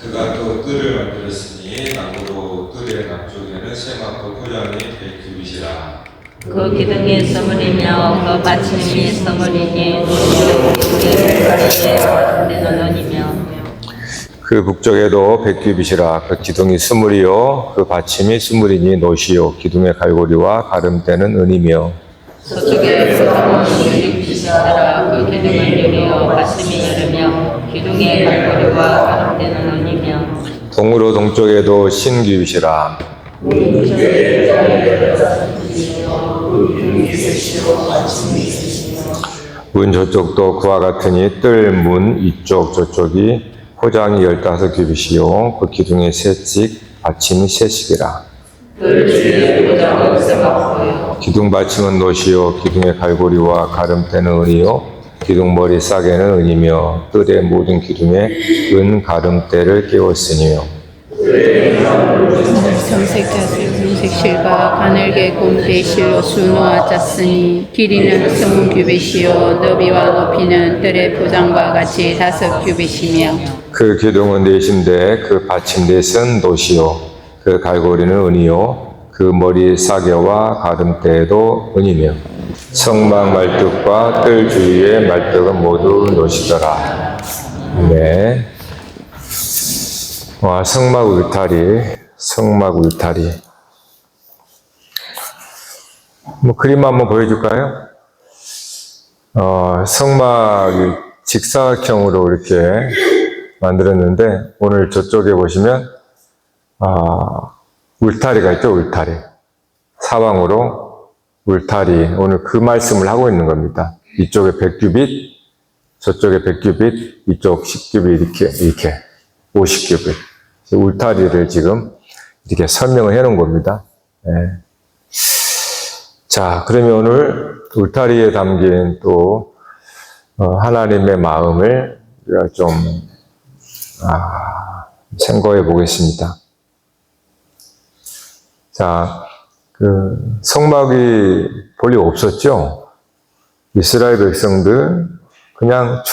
그가 또 뜰을 만들었으니 나무로 뜰의 남쪽에는 세마포 포장이 100규빗이라. 그 기둥이 서물이며 그 받침이 서물이니 노시오 기둥의 원이며 그 북쪽에도 100규빗이라. 그 기둥이 스물이요 그 받침이 스물이니 노시요 기둥의 갈고리와 가름대는 은이며. 서쪽에 서방은 100규빗이라. 그 기둥은 유리요 받침이 여르며 기둥의 갈고리와 가름대는 은이며. 동으로 동쪽에도 신규빗이라. 문 저쪽도 그와 같으니 뜰 문 이쪽 저쪽이 포장이 15규빗이요 그 기둥의 셋씩 받침이 셋씩이라. 뜰 주위에 포장은 세마포요. 기둥 받침은 노시요 기둥의 갈고리와 가름대는 은이요 기둥머리 싸개는 은이며 뜰의 모든 기둥에 은 가름대를 끼웠으니요. 정색자들 분색 실과 가늘게 곰배 실로 수놓아 짰으니 길이는 20규빗이요 너비와 높이는 뜰의 포장과 같이 5규빗이며 그 기둥은 넷인데 그 받침 넷은 노시요 그 갈고리는 은이요 그 머리 싸개와 가름대도 은이며 성막 말뚝과 뜰 주위의 말뚝은 모두 노시더라. 네. 와, 성막 울타리. 뭐 그림 한번 보여줄까요? 성막이 직사각형으로 이렇게 만들었는데 오늘 저쪽에 보시면 울타리가 있죠, 울타리. 사방으로 울타리. 오늘 그 말씀을 하고 있는 겁니다. 이쪽에 100규빗, 저쪽에 100규빗, 이쪽 10규빗 이렇게 50규빗. 울타리를 지금 이렇게 설명을 해 놓은 겁니다. 네. 자, 그러면 오늘 울타리에 담긴 또 하나님의 마음을 우리가 좀 생각해 보겠습니다. 자, 그 성막이 본래 없었죠. 이스라엘 백성들 그냥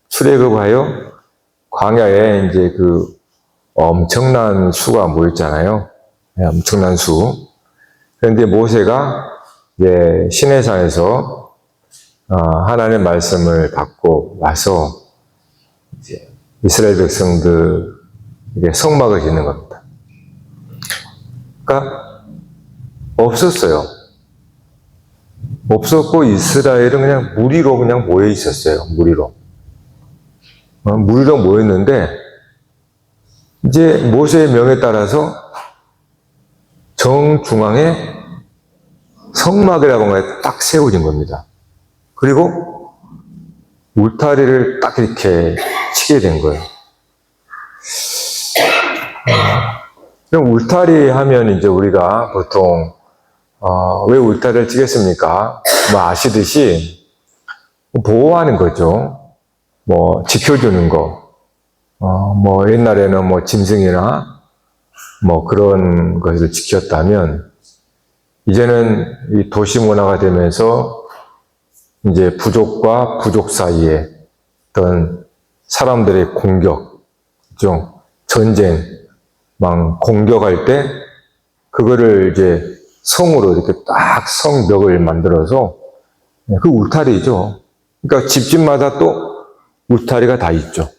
출애굽하여 광야에 이제 그 엄청난 수가 모였잖아요. 네, 엄청난 수. 그런데 모세가 시내산에서 하나님의 말씀을 받고 와서 이제 이스라엘 백성들에게 성막을 짓는 겁니다. 그러니까 없었어요. 없었고 이스라엘은 그냥 무리로 그냥 모여 있었어요. 무리로 모였는데 이제 모세의 명에 따라서 정중앙에 성막이라고 하는 게 딱 세워진 겁니다. 그리고 울타리를 딱 이렇게 치게 된 거예요. 그럼 울타리 하면 이제 우리가 보통 왜 울타리를 치겠습니까? 뭐 아시듯이 보호하는 거죠. 뭐 지켜주는 거. 뭐 옛날에는 뭐 짐승이나 뭐 그런 것을 지켰다면 이제는 이 도시 문화가 되면서 이제 부족과 부족 사이에 어떤 사람들의 공격, 전쟁, 막 공격할 때 그거를 이제 성으로 이렇게 딱 성벽을 만들어서 그 울타리죠. 그러니까 집집마다 또 울타리가 다 있죠.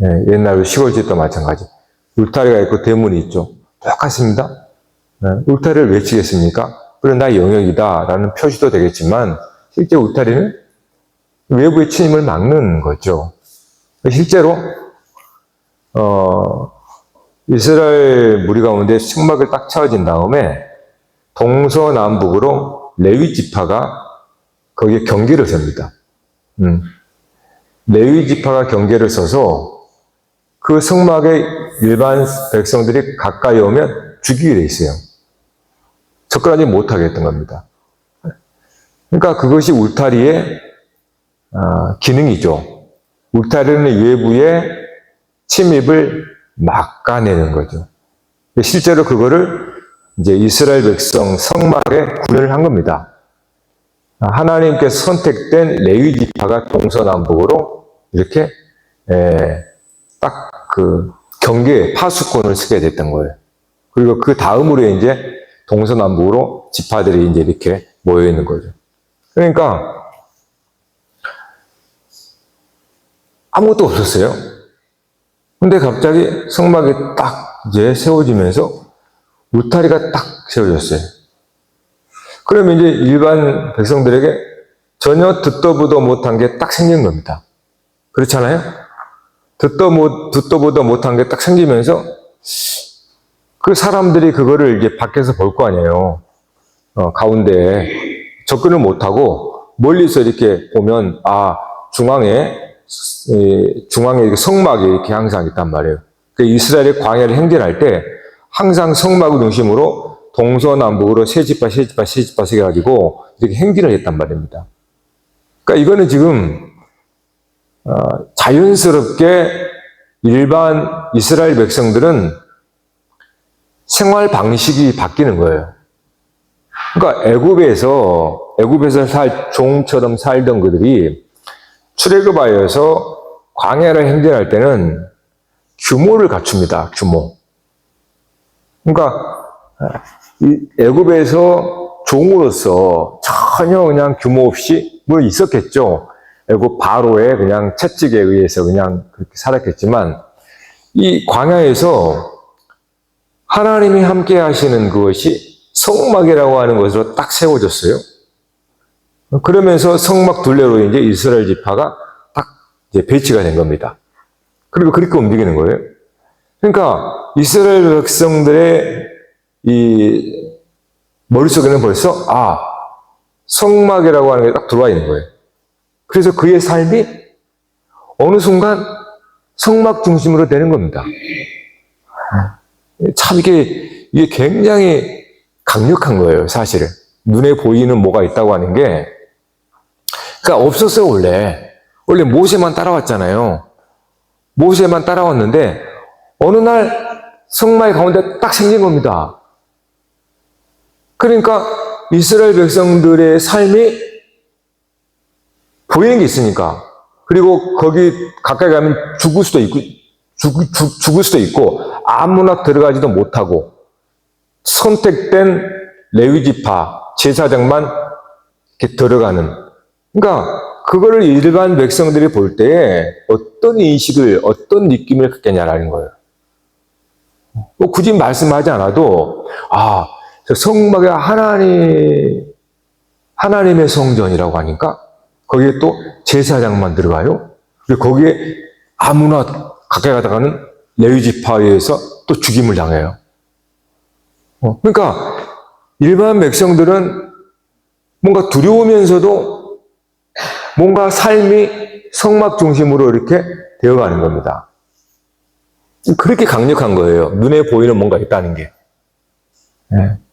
옛날 시골집도 마찬가지. 울타리가 있고 대문이 있죠. 똑같습니다. 울타리를 왜 치겠습니까? 그래, 나의 영역이다 라는 표시도 되겠지만 실제 울타리는 외부의 침입을 막는 거죠. 실제로 이스라엘 무리 가운데 성막을 딱 채워진 다음에 동서남북으로 레위 지파가 거기에 경계를 섭니다. 레위 지파가 경계를 서서 그 성막에 일반 백성들이 가까이 오면 죽이게 돼 있어요. 접근하지 못하게 했던 겁니다. 그러니까 그것이 울타리의 기능이죠. 울타리는 외부의 침입을 막아내는 거죠. 실제로 그거를 이제 이스라엘 백성 성막에 구현을 한 겁니다. 하나님께서 선택된 레위 지파가 동서남북으로 이렇게 딱 그 경계 파수꾼을 쓰게 됐던 거예요. 그리고 그 다음으로 이제 동서남북으로 지파들이 이제 이렇게 모여 있는 거죠. 그러니까 아무것도 없었어요. 근데 갑자기 성막이 딱 이제 세워지면서 울타리가 딱 세워졌어요. 그러면 이제 일반 백성들에게 전혀 듣도 보도 못한 게 딱 생긴 겁니다. 그렇잖아요? 듣도 보도 못한 게 딱 생기면서 그 사람들이 그거를 이제 밖에서 볼 거 아니에요. 가운데에 접근을 못하고 멀리서 이렇게 보면, 중앙에 이렇게 성막이 이렇게 항상 있단 말이에요. 그 이스라엘의 광야를 행진할 때 항상 성막을 중심으로 동서남북으로 세 지파 세가지고 이렇게 행진을 했단 말입니다. 그러니까 이거는 지금 자연스럽게 일반 이스라엘 백성들은 생활 방식이 바뀌는 거예요. 그러니까 애굽에서 종처럼 살던 그들이 출애굽하여서 광야를 행진할 때는 규모를 갖춥니다. 규모. 그러니까 이 애굽에서 종으로서 전혀 그냥 규모 없이 물론 있었겠죠. 애굽 바로의 그냥 채찍에 의해서 그냥 그렇게 살았겠지만 이 광야에서 하나님이 함께 하시는 그것이 성막이라고 하는 것으로 딱 세워졌어요. 그러면서 성막 둘레로 이제 이스라엘 지파가 딱 이제 배치가 된 겁니다. 그리고 그렇게 움직이는 거예요. 그러니까 이스라엘 백성들의 이 머릿속에는 벌써 성막이라고 하는 게 딱 들어와 있는 거예요. 그래서 그의 삶이 어느 순간 성막 중심으로 되는 겁니다. 참 이게 굉장히 강력한 거예요, 사실은. 눈에 보이는 뭐가 있다고 하는 게. 그러니까 없었어요, 원래. 원래 모세만 따라왔잖아요. 모세만 따라왔는데 어느 날 성막의 가운데 딱 생긴 겁니다. 그러니까 이스라엘 백성들의 삶이 보이는 게 있으니까. 그리고 거기 가까이 가면 죽을 수도 있고 아무나 들어가지도 못하고 선택된 레위지파 제사장만 이렇게 들어가는. 그러니까 그거를 일반 백성들이 볼 때에 어떤 인식을, 어떤 느낌을 갖겠냐라는 거예요. 뭐 굳이 말씀하지 않아도 저 성막에 하나님의 성전이라고 하니까 거기에 또 제사장만 들어가요. 그리고 거기에 아무나 가까이 가다가는 레위지파에 의해서 또 죽임을 당해요. 그러니까 일반 백성들은 뭔가 두려우면서도 뭔가 삶이 성막 중심으로 이렇게 되어가는 겁니다. 그렇게 강력한 거예요. 눈에 보이는 뭔가 있다는 게.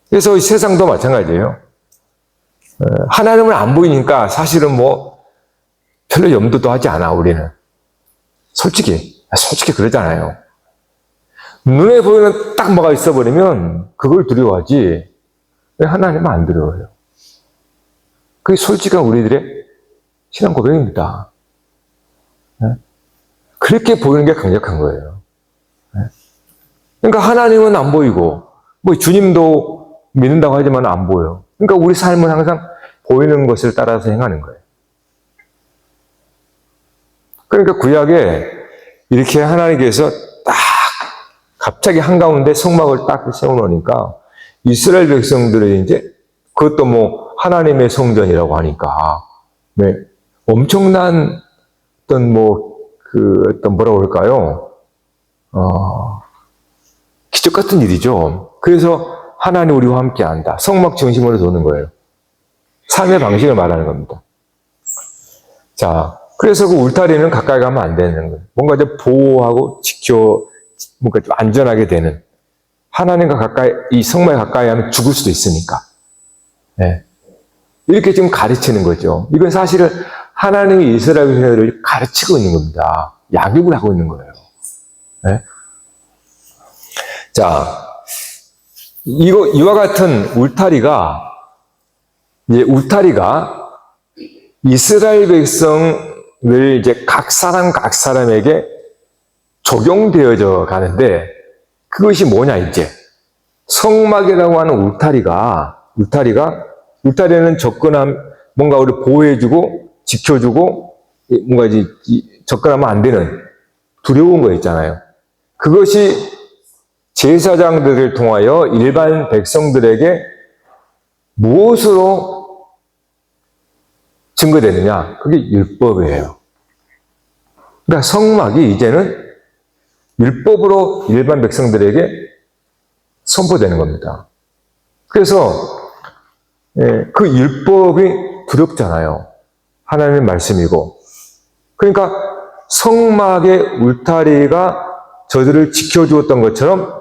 그래서 이 세상도 마찬가지예요. 하나님을 안 보이니까 사실은 뭐 별로 염두도 하지 않아, 우리는. 솔직히 그러잖아요. 눈에 보이는 딱 뭐가 있어버리면 그걸 두려워하지 왜 하나님은 안 두려워요? 그게 솔직한 우리들의 신앙 고백입니다. 그렇게 보이는 게 강력한 거예요. 그러니까 하나님은 안 보이고 뭐 주님도 믿는다고 하지만 안 보여요. 그러니까 우리 삶은 항상 보이는 것을 따라서 행하는 거예요. 그러니까 구약에 이렇게 하나님께서 딱 갑자기 한가운데 성막을 딱 세워놓으니까 이스라엘 백성들이 이제 그것도 뭐 하나님의 성전이라고 하니까 엄청난 어떤 뭐라고 그럴까요? 기적 같은 일이죠. 그래서 하나님 우리와 함께 한다. 성막 중심으로 도는 거예요. 삶의 방식을 말하는 겁니다. 자, 그래서 그 울타리는 가까이 가면 안 되는 거예요. 뭔가 이제 보호하고 뭔가 좀 안전하게 되는. 하나님과 가까이, 이 성막에 가까이 하면 죽을 수도 있으니까. 이렇게 지금 가르치는 거죠. 이건 사실은 하나님이 이스라엘 백성들을 가르치고 있는 겁니다. 양육을 하고 있는 거예요. 자, 이와 같은 울타리가 이스라엘 백성을 이제 각 사람에게 적용되어져 가는데 그것이 뭐냐 이제 성막이라고 하는 울타리는 접근함 뭔가 우리 보호해주고 지켜주고 뭔가 이제 접근하면 안 되는 두려운 거 있잖아요. 그것이 제사장들을 통하여 일반 백성들에게 무엇으로 증거되느냐? 그게 율법이에요. 그러니까 성막이 이제는 율법으로 일반 백성들에게 선포되는 겁니다. 그래서 그 율법이 두렵잖아요. 하나님의 말씀이고. 그러니까 성막의 울타리가 저들을 지켜주었던 것처럼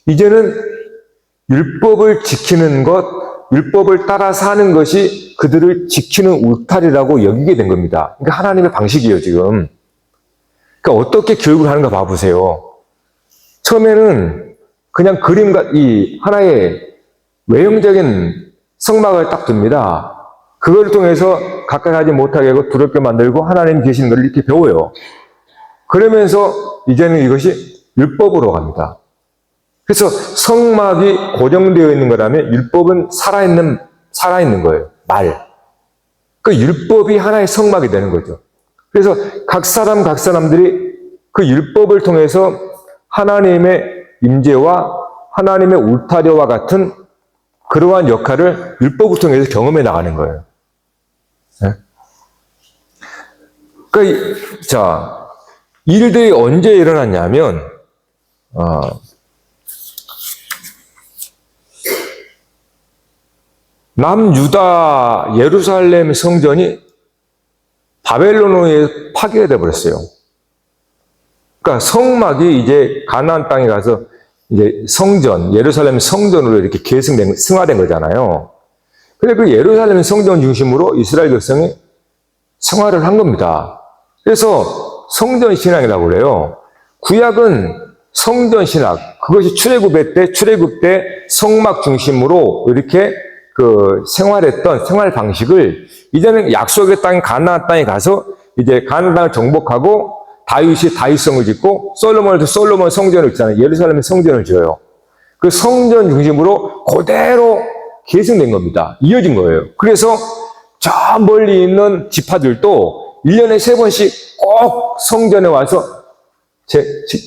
이제는 율법을 지키는 것, 율법을 따라 사는 것이 그들을 지키는 울타리라고 여기게 된 겁니다. 그러니까 하나님의 방식이에요, 지금. 그러니까 어떻게 교육을 하는가 봐보세요. 처음에는 그냥 이 하나의 외형적인 성막을 딱 둡니다. 그걸 통해서 가까이 하지 못하게 하고 두렵게 만들고 하나님 계시는 걸 이렇게 배워요. 그러면서 이제는 이것이 율법으로 갑니다. 그래서 성막이 고정되어 있는 거라면 율법은 살아있는 거예요. 그 율법이 하나의 성막이 되는 거죠. 그래서 각 사람들이 그 율법을 통해서 하나님의 임재와 하나님의 울타리와 같은 그러한 역할을 율법을 통해서 경험해 나가는 거예요. 네? 자, 일들이 언제 일어났냐면, 남유다 예루살렘 성전이 바벨론에 파괴가 되어버렸어요. 그러니까 성막이 이제 가나안 땅에 가서 이제 예루살렘 성전으로 이렇게 승화된 거잖아요. 근데 그 예루살렘 성전 중심으로 이스라엘 백성이 생활을 한 겁니다. 그래서 성전 신앙이라고 그래요. 구약은 성전 신학, 그것이 출애굽 때 성막 중심으로 이렇게 생활했던 생활 방식을 이제는 약속의 땅인 가나안 땅에 가서 이제 가나안 땅을 정복하고 다윗이 다윗성을 짓고 솔로몬 성전을 짓잖아요. 예루살렘에 성전을 지어요. 그 성전 중심으로 그대로 계승된 겁니다. 이어진 거예요. 그래서 저 멀리 있는 지파들도 1년에 3번씩 꼭 성전에 와서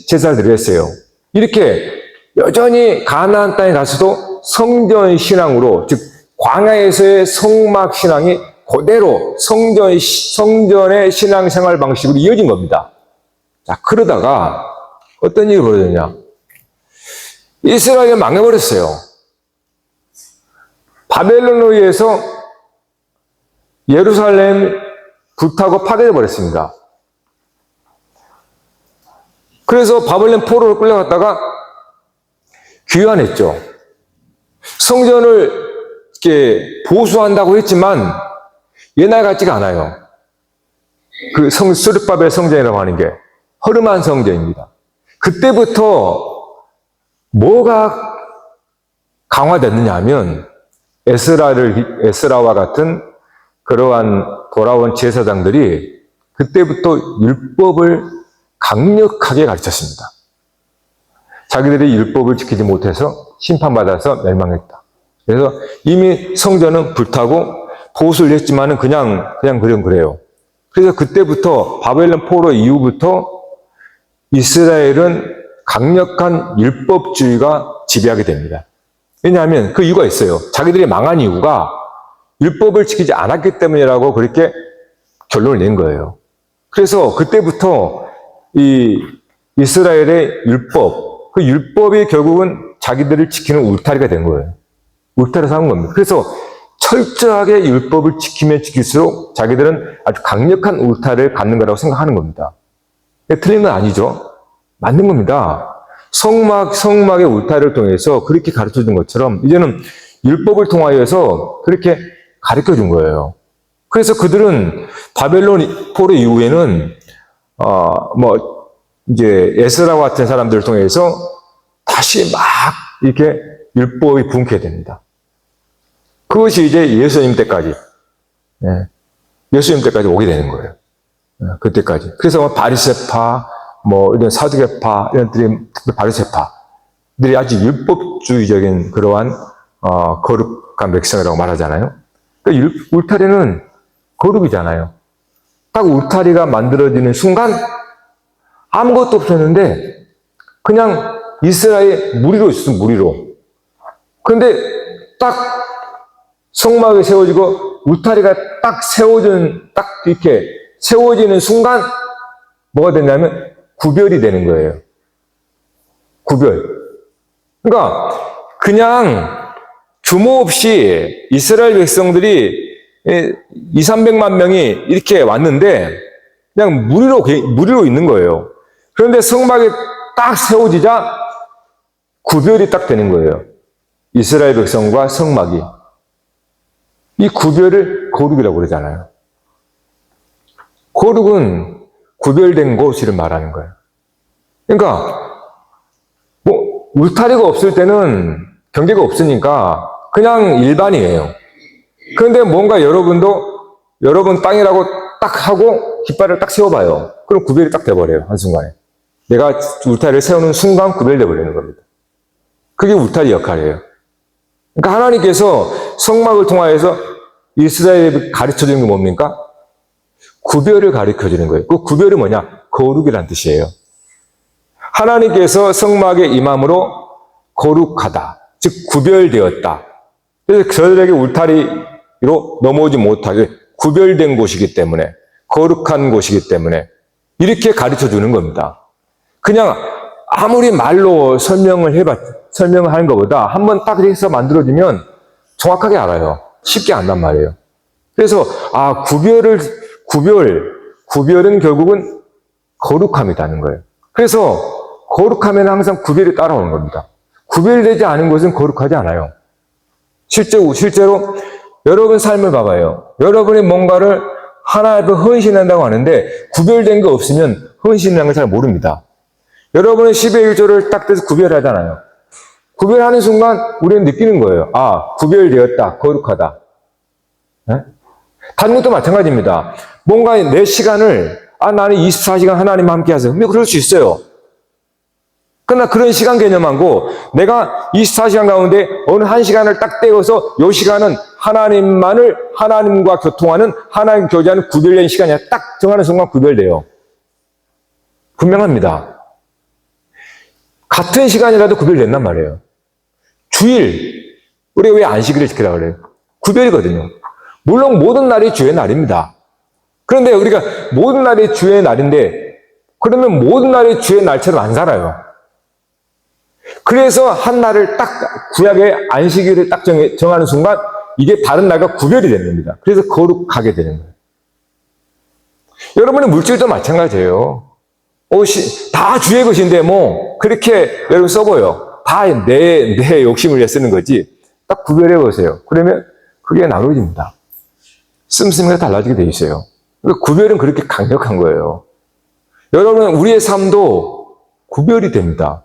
제사를 드렸어요. 이렇게 여전히 가나안 땅에 가서도 성전 신앙으로, 즉 광야에서의 성막 신앙이 그대로 성전의 신앙생활 방식으로 이어진 겁니다. 자, 그러다가 어떤 일이 벌어졌냐? 이스라엘이 망해버렸어요. 바벨론에 의해서 예루살렘 불타고 파괴돼 버렸습니다. 그래서 바벨론 포로로 끌려갔다가 귀환했죠. 성전을 이렇게 보수한다고 했지만 옛날 같지가 않아요. 그 스룹바벨 성전이라고 하는 게 허름한 성전입니다. 그때부터 뭐가 강화됐느냐 하면 에스라와 같은 그러한 돌아온 제사장들이 그때부터 율법을 강력하게 가르쳤습니다. 자기들이 율법을 지키지 못해서 심판받아서 멸망했다. 그래서 이미 성전은 불타고 보수를 했지만은 그냥 그래요. 그래서 그때부터 바벨론 포로 이후부터 이스라엘은 강력한 율법주의가 지배하게 됩니다. 왜냐하면 그 이유가 있어요. 자기들이 망한 이유가 율법을 지키지 않았기 때문이라고 그렇게 결론을 낸 거예요. 그래서 그때부터 이 이스라엘의 율법, 그 율법이 결국은 자기들을 지키는 울타리가 된 거예요. 울타리를 삼은 겁니다. 그래서 철저하게 율법을 지키면 지킬수록 자기들은 아주 강력한 울타리를 갖는 거라고 생각하는 겁니다. 틀린 건 아니죠. 맞는 겁니다. 성막의 울타리를 통해서 그렇게 가르쳐 준 것처럼 이제는 율법을 통하여서 그렇게 가르쳐 준 거예요. 그래서 그들은 바벨론 포로 이후에는 이제 에스라와 같은 사람들을 통해서 다시 막 이렇게 율법이 분케 됩니다. 그것이 이제 예수님 때까지 오게 되는 거예요. 그때까지. 그래서 바리새파, 뭐 이런 사두개파 이런 들이 특히 바리새파들이 아주 율법주의적인 그러한 거룩한 백성이라고 말하잖아요. 그러니까 울타리는 거룩이잖아요. 딱 울타리가 만들어지는 순간 아무것도 없었는데 그냥 이스라엘 무리로 있었어, 무리로. 그런데 딱 성막이 세워지고 울타리가 딱 이렇게 세워지는 순간 뭐가 됐냐면 구별이 되는 거예요. 구별. 그러니까 그냥 규모 없이 이스라엘 백성들이 200~300만 명이 이렇게 왔는데 그냥 무리로 있는 거예요. 그런데 성막이 딱 세워지자 구별이 딱 되는 거예요. 이스라엘 백성과 성막이. 이 구별을 거룩이라고 그러잖아요. 거룩은 구별된 곳을 말하는 거예요. 그러니까 뭐 울타리가 없을 때는 경계가 없으니까 그냥 일반이에요. 그런데 뭔가 여러분 땅이라고 딱 하고 깃발을 딱 세워봐요. 그럼 구별이 딱 돼버려요. 한순간에. 내가 울타리를 세우는 순간 구별돼 버리는 겁니다. 그게 울타리 역할이에요. 그러니까 하나님께서 성막을 통하여서 이스라엘에 가르쳐주는 게 뭡니까? 구별을 가르쳐주는 거예요. 그 구별이 뭐냐? 거룩이란 뜻이에요. 하나님께서 성막에 임함으로 거룩하다. 즉 구별되었다. 그래서 저들에게 울타리로 넘어오지 못하게 구별된 곳이기 때문에, 거룩한 곳이기 때문에 이렇게 가르쳐주는 겁니다. 그냥 아무리 말로 설명하는 것보다 한번 딱 해서 만들어지면 정확하게 알아요. 쉽게 안단 말이에요. 그래서 구별은 결국은 거룩함이라는 거예요. 그래서 거룩하면 항상 구별이 따라오는 겁니다. 구별되지 않은 것은 거룩하지 않아요. 실제로 여러분 삶을 봐봐요. 여러분이 뭔가를 하나님께 헌신한다고 하는데 구별된 거 없으면 헌신이라는 걸 잘 모릅니다. 여러분은 10의 1조를 딱 떼서 구별하잖아요. 구별하는 순간 우리는 느끼는 거예요. 구별되었다. 거룩하다. 네? 다른 것도 마찬가지입니다. 뭔가 내 시간을 나는 24시간 하나님과 함께 하세요. 그럴 수 있어요. 그러나 그런 시간 개념하고 내가 24시간 가운데 어느 한 시간을 딱 떼어서 이 시간은 하나님과 교통하는, 하나님 교제하는 구별된 시간이야. 딱 정하는 순간 구별돼요. 분명합니다. 같은 시간이라도 구별된단 말이에요. 주일, 우리가 왜 안식일을 지키라고 그래요? 구별이거든요. 물론 모든 날이 주의 날입니다. 그런데 우리가 모든 날이 주의 날인데 그러면 모든 날이 주의 날처럼 안 살아요. 그래서 한 날을 딱 구약의 안식일을 딱 정하는 순간 이게 다른 날과 구별이 되는 겁니다. 그래서 거룩하게 되는 거예요. 여러분의 물질도 마찬가지예요. 다 주의 것인데 뭐 그렇게 여러분 써보여. 다 내 욕심을 위해 쓰는 거지. 딱 구별해 보세요. 그러면 그게 나눠집니다. 씀씀이가 달라지게 돼 있어요. 그러니까 구별은 그렇게 강력한 거예요. 여러분 우리의 삶도 구별이 됩니다.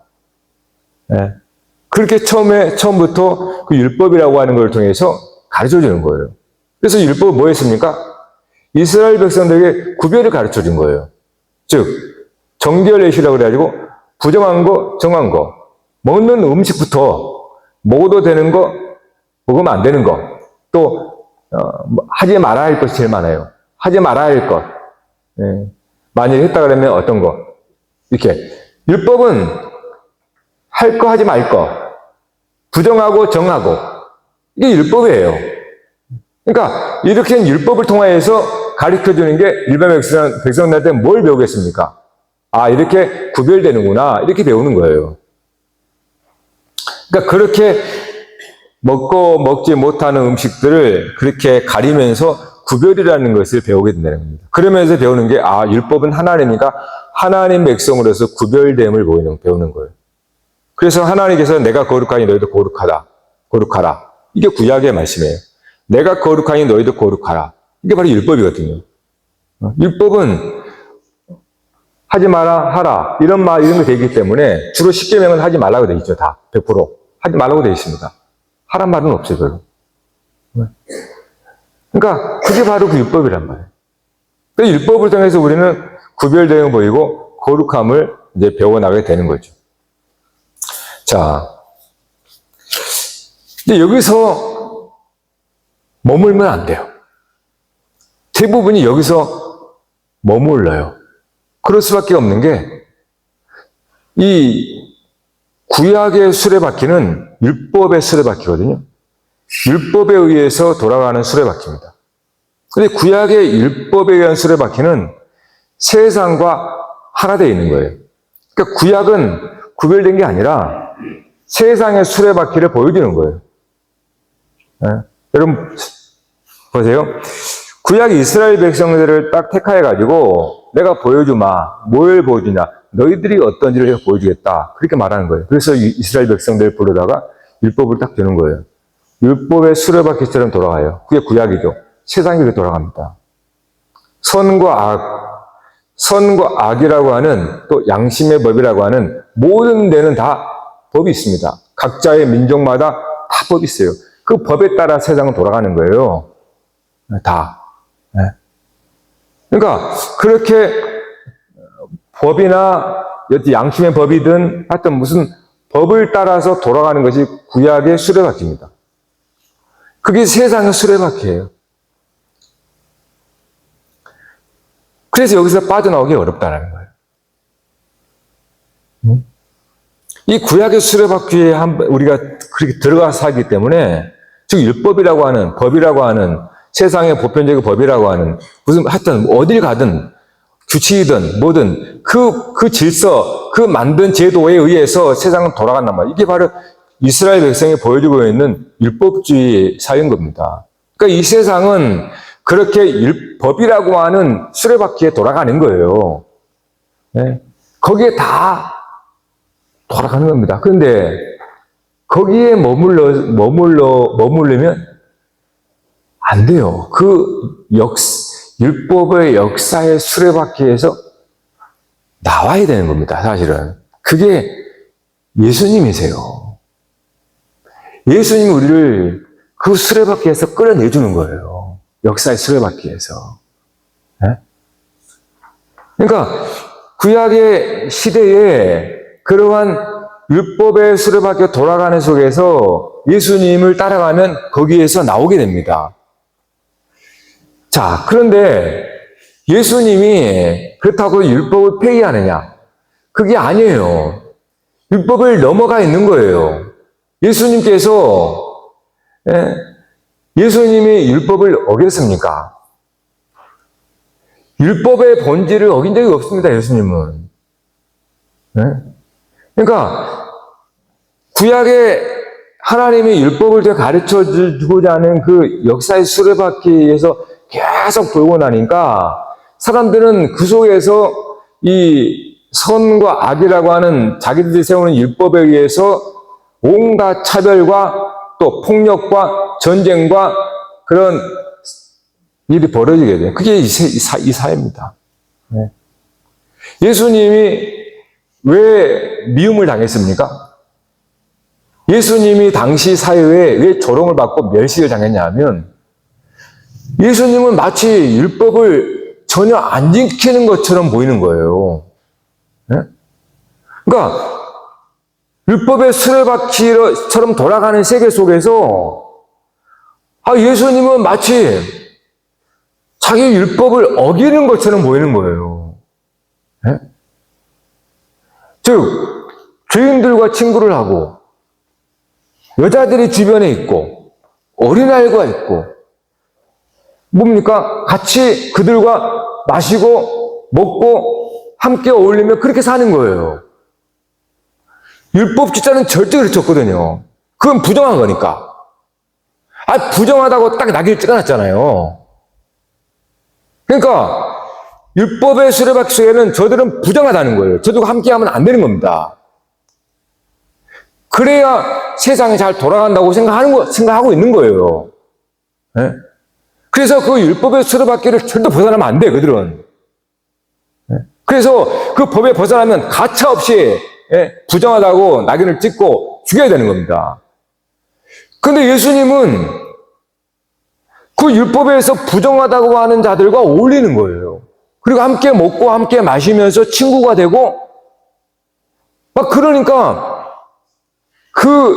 네. 그렇게 처음부터 그 율법이라고 하는 걸 통해서 가르쳐 주는 거예요. 그래서 율법은 뭐 했습니까? 이스라엘 백성들에게 구별을 가르쳐 준 거예요. 즉, 정결례시라고 그래가지고 부정한 거, 정한 거, 먹는 음식부터 먹어도 되는 거, 먹으면 안 되는 거, 또 하지 말아야 할 것이 제일 많아요. 하지 말아야 할 것. 예. 만약에 했다 그러면 어떤 거. 이렇게. 율법은 할 거 하지 말 거. 부정하고 정하고. 이게 율법이에요. 그러니까 이렇게 율법을 통해서 가르쳐주는 게 일반 백성들한테 뭘 배우겠습니까? 이렇게 구별되는구나. 이렇게 배우는 거예요. 그러니까 그렇게 먹고 먹지 못하는 음식들을 그렇게 가리면서 구별이라는 것을 배우게 된다는 겁니다. 그러면서 배우는 게 율법은 하나님이니까 하나님 백성으로서 구별됨을 배우는 거예요. 그래서 하나님께서 내가 거룩하니 너희도 거룩하라. 이게 구약의 말씀이에요. 내가 거룩하니 너희도 거룩하라. 이게 바로 율법이거든요. 율법은 하지 마라, 하라. 이런 거 되기 때문에 주로 10계명은 하지 말라고 돼 있죠. 다. 100%. 하지 말라고 돼 있습니다. 하란 말은 없어요, 별로. 그러니까 그게 바로 그 율법이란 말이에요. 그 율법을 통해서 우리는 구별되어 보이고 거룩함을 이제 배워나가게 되는 거죠. 자, 근데 여기서 머물면 안 돼요. 대부분이 여기서 머물러요. 그럴 수밖에 없는 게, 이 구약의 수레바퀴는 율법의 수레바퀴거든요. 율법에 의해서 돌아가는 수레바퀴입니다. 근데 구약의 율법에 의한 수레바퀴는 세상과 하나 되어 있는 거예요. 그러니까 구약은 구별된 게 아니라 세상의 수레바퀴를 보여주는 거예요. 네? 여러분 보세요. 구약 이스라엘 백성들을 딱 택하여가지고 내가 보여주마. 뭘 보여주냐. 너희들이 어떤지를 내가 보여주겠다. 그렇게 말하는 거예요. 그래서 이스라엘 백성들을 부르다가 율법을 딱 주는 거예요. 율법의 수레바퀴처럼 돌아가요. 그게 구약이죠. 세상이 그렇게 돌아갑니다. 선과 악이라고 하는, 또 양심의 법이라고 하는 모든 데는 다 법이 있습니다. 각자의 민족마다 다 법이 있어요. 그 법에 따라 세상은 돌아가는 거예요. 다. 그러니까 그렇게 법이나 양심의 법이든 하여튼 무슨 법을 따라서 돌아가는 것이 구약의 수레바퀴입니다. 그게 세상의 수레바퀴예요. 그래서 여기서 빠져나오기 어렵다는 거예요. 이 구약의 수레바퀴에 우리가 그렇게 들어가 살기 때문에, 즉 율법이라고 하는, 법이라고 하는, 세상의 보편적인 법이라고 하는, 무슨 하여튼 어딜 가든 규칙이든 뭐든 그 질서, 그 만든 제도에 의해서 세상은 돌아간단 말이에요. 이게 바로 이스라엘 백성이 보여주고 있는 율법주의 사회인 겁니다. 그러니까 이 세상은 그렇게 법이라고 하는 수레바퀴에 돌아가는 거예요. 네? 거기에 다 돌아가는 겁니다. 그런데 거기에 머물르면 안 돼요. 율법의 역사의 수레바퀴에서 나와야 되는 겁니다, 사실은. 그게 예수님이세요. 예수님이 우리를 그 수레바퀴에서 끌어내주는 거예요. 역사의 수레바퀴에서. 네? 그러니까 구약의 시대에 그러한 율법의 수레바퀴가 돌아가는 속에서 예수님을 따라가면 거기에서 나오게 됩니다. 자, 그런데 예수님이 그렇다고 율법을 폐기하느냐? 그게 아니에요. 율법을 넘어가 있는 거예요. 예수님이 율법을 어겼습니까? 율법의 본질을 어긴 적이 없습니다, 예수님은. 네? 그러니까 구약의 하나님이 율법을 가르쳐 주고자 하는 그 역사의 수레바퀴에서 계속 돌고 나니까 사람들은 그 속에서 이 선과 악이라고 하는 자기들이 세우는 율법에 의해서 온갖 차별과 또 폭력과 전쟁과 그런 일이 벌어지게 돼요. 그게 이 사회입니다. 네. 예수님이 왜 미움을 당했습니까? 예수님이 당시 사회에 왜 조롱을 받고 멸시를 당했냐 하면, 예수님은 마치 율법을 전혀 안 지키는 것처럼 보이는 거예요. 네? 그러니까 율법의 수레바퀴처럼 돌아가는 세계 속에서 예수님은 마치 자기 율법을 어기는 것처럼 보이는 거예요. 네? 즉 죄인들과 친구를 하고 여자들이 주변에 있고 어린아이가 있고 뭡니까? 같이 그들과 마시고 먹고 함께 어울리며 그렇게 사는 거예요. 율법 기자는 절대 그렇지 않거든요. 그건 부정한 거니까. 부정하다고 딱 낙인을 찍어놨잖아요. 그러니까 율법의 수레바퀴 속에는 저들은 부정하다는 거예요. 저들과 함께하면 안 되는 겁니다. 그래야 세상이 잘 돌아간다고 생각하고 있는 거예요. 네? 그래서 그 율법의 수레바퀴를 절대 벗어나면 안 돼, 그들은. 네? 그래서 그 법에 벗어나면 가차없이 부정하다고 낙인을 찍고 죽여야 되는 겁니다. 그런데 예수님은 그 율법에서 부정하다고 하는 자들과 어울리는 거예요. 그리고 함께 먹고 함께 마시면서 친구가 되고 막 그러니까 그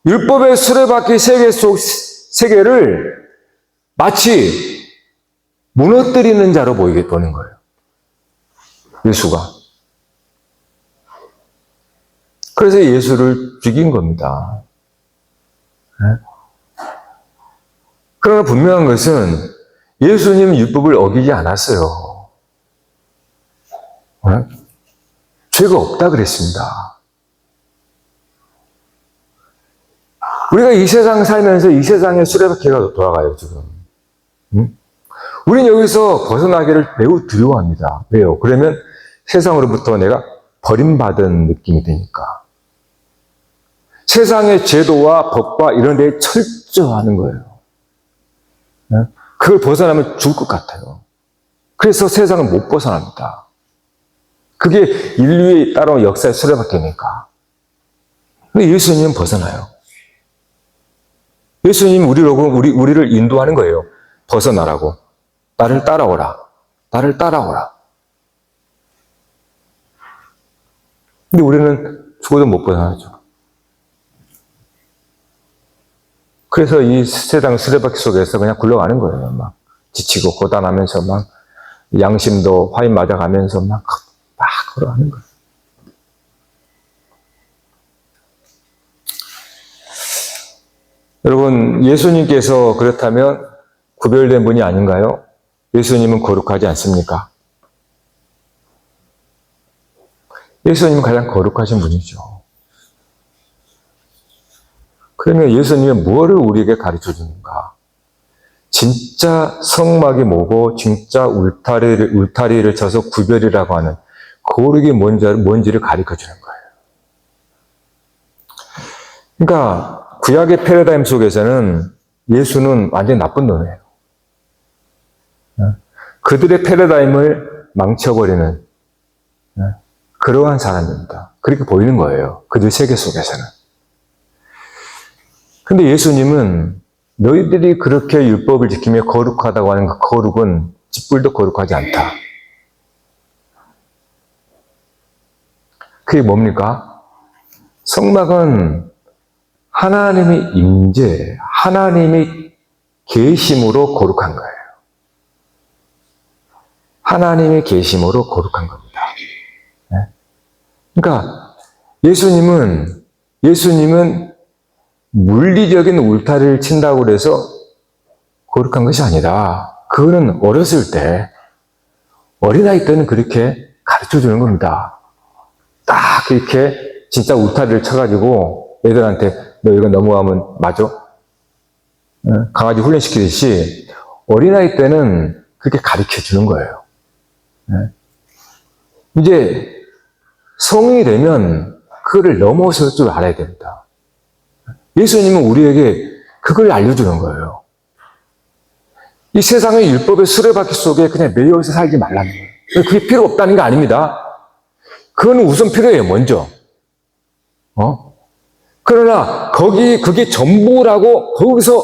율법의 수레바퀴 세계 속 세계를 마치 무너뜨리는 자로 보이게 보는 거예요. 예수가. 그래서 예수를 죽인 겁니다. 그러나 분명한 것은 예수님은 율법을 어기지 않았어요. 죄가 없다 그랬습니다. 우리가 이 세상 살면서 이 세상의 수레바퀴가 돌아가요, 지금. 우리는 여기서 벗어나기를 매우 두려워합니다. 왜요? 그러면 세상으로부터 내가 버림받은 느낌이 드니까. 세상의 제도와 법과 이런 데에 철저하는 거예요. 그걸 벗어나면 죽을 것 같아요. 그래서 세상을 못 벗어납니다. 그게 인류에 따라온 역사의 수레바퀴니까. 근데 예수님은 벗어나요. 예수님이 우리를 인도하는 거예요. 벗어나라고. 나를 따라오라. 나를 따라오라. 근데 우리는 죽어도 못 벗어나죠. 그래서 이 세상 수레바퀴 속에서 그냥 굴러가는 거예요. 막 지치고 고단하면서 막 양심도 화인 맞아가면서 막 걸어가는 거예요. 여러분, 예수님께서 그렇다면 구별된 분이 아닌가요? 예수님은 거룩하지 않습니까? 예수님은 가장 거룩하신 분이죠. 그러면 예수님은 무엇을 우리에게 가르쳐 주는가? 진짜 성막이 뭐고 진짜 울타리를 쳐서 구별이라고 하는 거룩이 뭔지를 가르쳐 주는 거예요. 그러니까 구약의 패러다임 속에서는 예수는 완전히 나쁜 놈이에요. 그들의 패러다임을 망쳐버리는 그러한 사람입니다. 그렇게 보이는 거예요. 그들 세계 속에서는. 근데 예수님은 너희들이 그렇게 율법을 지키며 거룩하다고 하는 그 거룩은 짓불도 거룩하지 않다. 그게 뭡니까? 성막은 하나님의 임재, 하나님의 계심으로 거룩한 거예요. 하나님의 계심으로 거룩한 겁니다. 그러니까 예수님은 물리적인 울타리를 친다고 해서 거룩한 것이 아니라 그거는 어렸을 때, 어린아이 때는 그렇게 가르쳐 주는 겁니다. 딱 이렇게 진짜 울타리를 쳐가지고 애들한테 너 이거 넘어가면 맞아? 강아지 훈련시키듯이 어린아이 때는 그렇게 가르쳐 주는 거예요. 이제 성인이 되면 그거를 넘어설 줄 알아야 됩니다. 예수님은 우리에게 그걸 알려주는 거예요. 이 세상의 율법의 수레바퀴 속에 그냥 매여서 살지 말라는 거예요. 그게 필요 없다는 게 아닙니다. 그건 우선 필요해요, 먼저. 그러나 그게 전부라고 거기서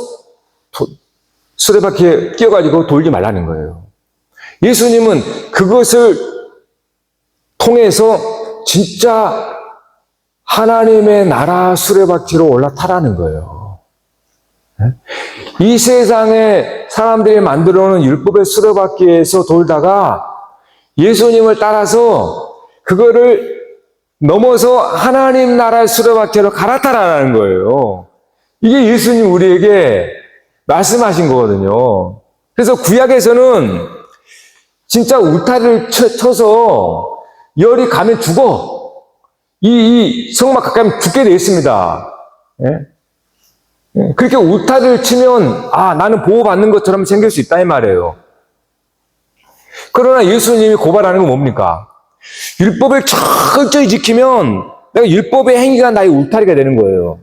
수레바퀴에 끼어가지고 돌지 말라는 거예요. 예수님은 그것을 통해서 진짜 하나님의 나라 수레바퀴로 올라타라는 거예요. 이 세상에 사람들이 만들어 놓은 율법의 수레바퀴에서 돌다가 예수님을 따라서 그거를 넘어서 하나님 나라의 수레바퀴로 갈아타라는 거예요. 이게 예수님 우리에게 말씀하신 거거든요. 그래서 구약에서는 진짜 울타리를 쳐서 열이 가면 죽어. 이 성막 가까이 죽게 되어 있습니다. 그렇게 울타리를 치면 나는 보호받는 것처럼 생길 수 있다 이 말이에요. 그러나 예수님이 고발하는 건 뭡니까? 율법을 철저히 지키면 내가 율법의 행위가 나의 울타리가 되는 거예요.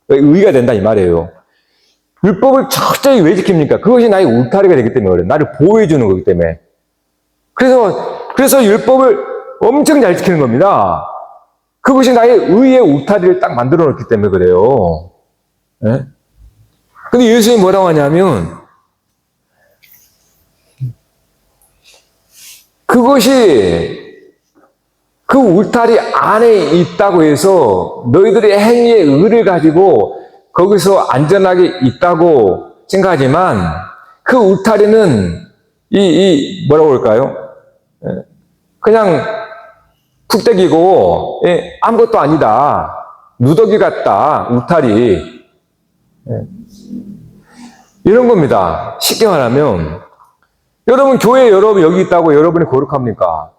의가 된다 이 말이에요. 율법을 철저히 왜 지킵니까? 그것이 나의 울타리가 되기 때문에 그래요. 나를 보호해 주는 거기 때문에. 그래서 율법을 엄청 잘 지키는 겁니다. 그것이 나의 의의 울타리를 딱 만들어 놓기 때문에 그래요. 근데 예수님이 뭐라고 하냐면 그것이 그 울타리 안에 있다고 해서 너희들의 행위의 의를 가지고 거기서 안전하게 있다고 생각하지만 그 울타리는 뭐라고 할까요? 그냥 푹대기고 아무것도 아니다. 누더기 같다. 울타리. 이런 겁니다. 쉽게 말하면 여러분 교회 여러분 여기 있다고 여러분이 거룩합니까?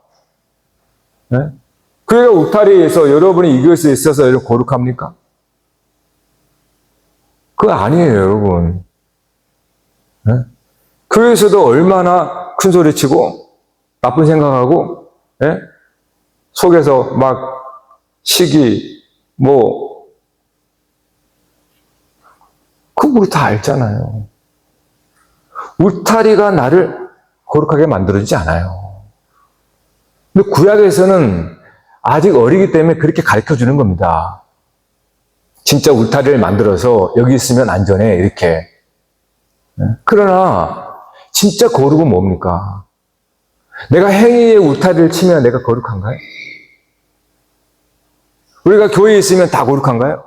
교회가 울타리에서 여러분이 이것에 있어서 여러분 거룩합니까? 그거 아니에요, 여러분. 교회에서도 얼마나 큰 소리 치고 나쁜 생각하고 속에서 막 시기 그거 우리 다 알잖아요. 울타리가 나를 거룩하게 만들어주지 않아요. 근데 구약에서는 아직 어리기 때문에 그렇게 가르쳐 주는 겁니다. 진짜 울타리를 만들어서 여기 있으면 안전해, 이렇게. 그러나 진짜 거룩은 뭡니까? 내가 행위의 울타리를 치면 내가 거룩한가요? 우리가 교회에 있으면 다 거룩한가요?